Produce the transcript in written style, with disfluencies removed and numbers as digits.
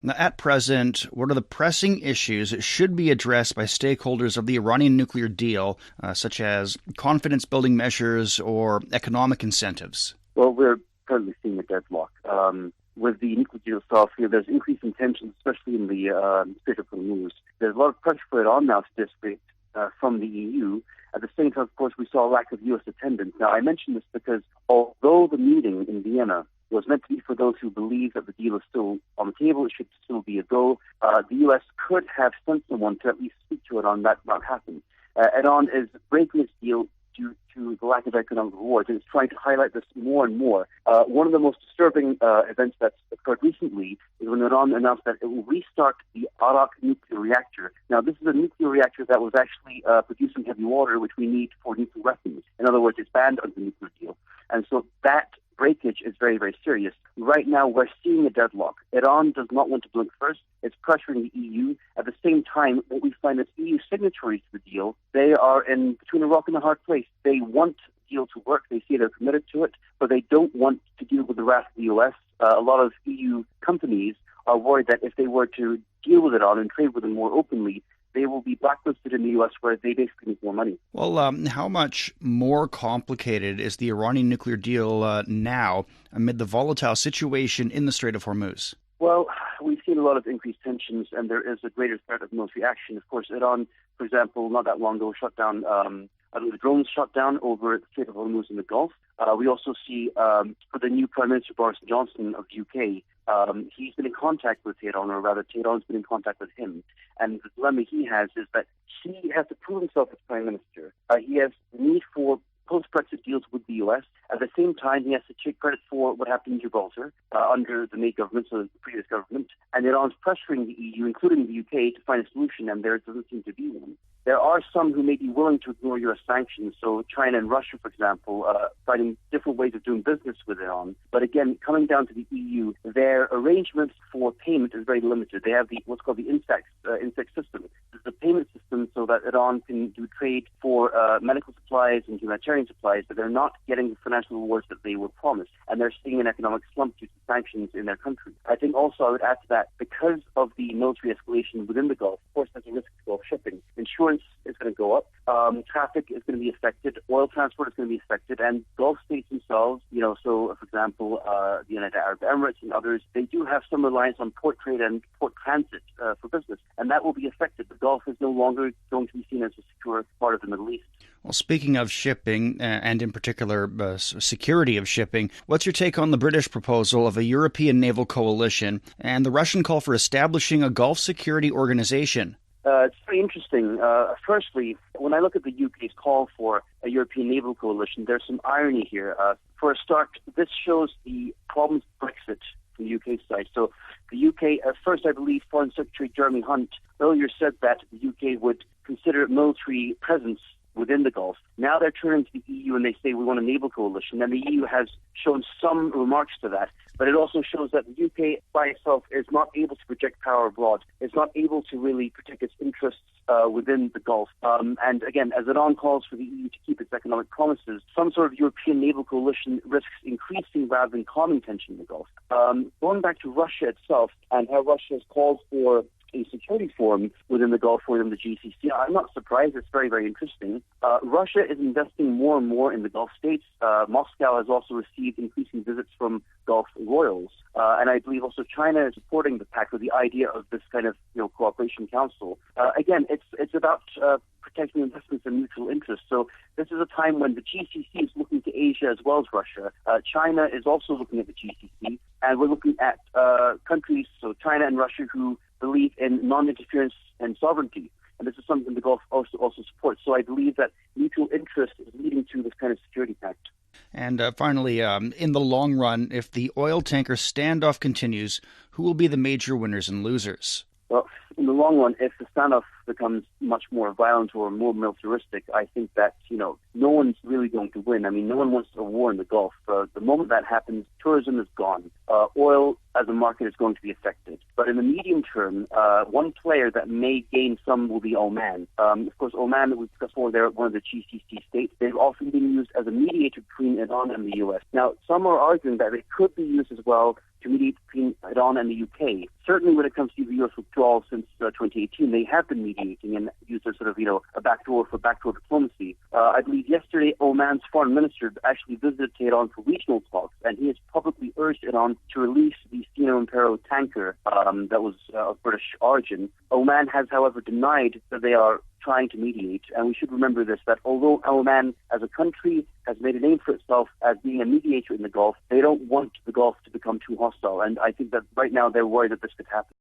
Now, at present, what are the pressing issues that should be addressed by stakeholders of the Iranian nuclear deal, such as confidence-building measures or economic incentives? Well, we're currently seeing a deadlock. With the nuclear deal itself, there's increasing tensions, especially in the Strait of Hormuz. There's a lot of pressure for Iran now to dispute from the EU. At the same time, of course, we saw a lack of U.S. attendance. Now, I mention this because although the meeting in Vienna was meant to be for those who believe that the deal is still on the table, it should still be a go, the U.S. could have sent someone to at least speak to Iran. That not happened. Iran is breaking its deal due to the lack of economic rewards, and it's trying to highlight this more and more. One of the most disturbing events that's occurred recently is when Iran announced that it will restart the Arak nuclear reactor. Now, this is a nuclear reactor that was actually producing heavy water, which we need for nuclear weapons. In other words, it's banned under the nuclear deal. And so that breakage is very, very serious. Right now, we're seeing a deadlock. Iran does not want to blink first. It's pressuring the EU. At the same time, what we find is EU signatories to the deal, they are in between a rock and a hard place. They want the deal to work. They say they're committed to it, but they don't want to deal with the wrath of the US. A lot of EU companies are worried that if they were to deal with Iran and trade with them more openly, they will be blacklisted in the U.S., where they basically need more money. Well, how much more complicated is the Iranian nuclear deal now amid the volatile situation in the Strait of Hormuz? Well, we've seen a lot of increased tensions, and there is a greater threat of military action. Of course, Iran, for example, not that long ago, shut down the drones shut down over the Strait of Hormuz in the Gulf. We also see for the new Prime Minister Boris Johnson of the UK, he's been in contact with Tehran, or rather Tehran's been in contact with him. And the dilemma he has is that he has to prove himself as Prime Minister. He has the need for post-Brexit deals with the US. At the same time, he has to take credit for what happened in Gibraltar under the May government, so the previous government. And Iran's pressuring the EU, including the UK, to find a solution, and there doesn't seem to be one. There are some who may be willing to ignore U.S. sanctions, so China and Russia, for example, finding different ways of doing business with Iran. But again, coming down to the EU, their arrangements for payment is very limited. They have what's called the insect system. It's a payment system so that Iran can do trade for medical supplies and humanitarian supplies, but they're not getting the financial rewards that they were promised, and they're seeing an economic slump due to sanctions in their country. I think also I would add to that, because of the military escalation within the Gulf, of course, there's a risk to Gulf shipping. Insurance is going to go up. Traffic is going to be affected. Oil transport is going to be affected. And Gulf states themselves, so for example, the United Arab Emirates and others, they do have some reliance on port trade and port transit for business. And that will be affected. The Gulf is no longer going to be seen as a secure part of the Middle East. Well, speaking of shipping, and in particular security of shipping, what's your take on the British proposal of a European naval coalition and the Russian call for establishing a Gulf security organization? It's very interesting. Firstly, when I look at the UK's call for a European naval coalition, there's some irony here. For a start, this shows the problems of Brexit from the UK side. So the UK, at first, I believe Foreign Secretary Jeremy Hunt earlier said that the UK would consider military presence within the Gulf. Now they're turning to the EU and they say we want a naval coalition. And the EU has shown some remarks to that. But it also shows that the UK by itself is not able to project power abroad. It's not able to really protect its interests within the Gulf. And again, as Iran calls for the EU to keep its economic promises, some sort of European naval coalition risks increasing rather than calming tension in the Gulf. Going back to Russia itself and how Russia has called for a security forum within the Gulf, within the GCC. I'm not surprised. It's very, very interesting. Russia is investing more and more in the Gulf states. Moscow has also received increasing visits from Gulf royals. And I believe also China is supporting the pact with the idea of this kind of cooperation council. Again, it's about protecting investments and mutual interests. So this is a time when the GCC is looking to Asia as well as Russia. China is also looking at the GCC. And we're looking at countries, so China and Russia, who believe in non-interference and sovereignty. And this is something the Gulf also supports. So I believe that mutual interest is leading to this kind of security pact. And finally, in the long run, if the oil tanker standoff continues, who will be the major winners and losers? Well, in the long run, if the standoff becomes much more violent or more militaristic, I think that, no one's really going to win. I mean, no one wants a war in the Gulf. The moment that happens, tourism is gone. Oil as a market is going to be affected. But in the medium term, one player that may gain some will be Oman. Of course, Oman, that we discussed before, they're one of the GCC states. They've often been used as a mediator between Iran and the U.S. Now, some are arguing that they could be used as well to mediate between Iran and the UK. Certainly when it comes to the U.S. withdrawal since 2018, they have been mediating and used as sort of, a backdoor for backdoor diplomacy. I believe yesterday Oman's foreign minister actually visited Tehran for regional talks, and he has publicly urged Iran to release the Steno Impero tanker that was of British origin. Oman has, however, denied that they are trying to mediate, and we should remember this, that although Oman as a country has made a name for itself as being a mediator in the Gulf, they don't want the Gulf to become too hostile, and I think that right now they're worried that this could happen.